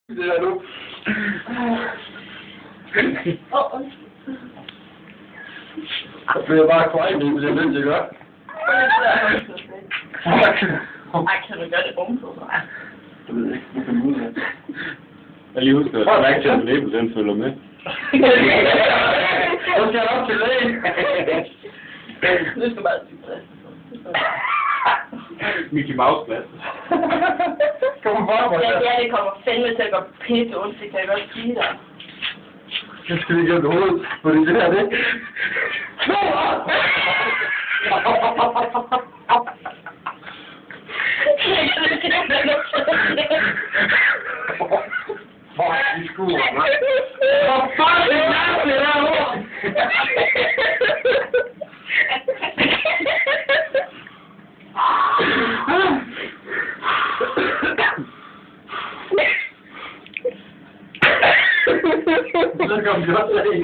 Det er nu. Jeg bliver bare kvejlet, hvis jeg er nødt til at gøre. Ej, kan du gøre det bumset, så? Jeg ved ikke, hvad kan ud af. Jeg lige husker, at Rachel Label, den følger med. Så skal jeg op til lægen. Nu skal bare sige plads. Mickey Mouse plads. Kom bare, hvor Ja, det kommer fandme til at gå pisse ondt, det kan jeg godt sige dig. Jeg skal lige gennem hovedet, fordi det her, det... Fuck, de skuer, man. Hvor fuck er det derovre? Så kom vi også af.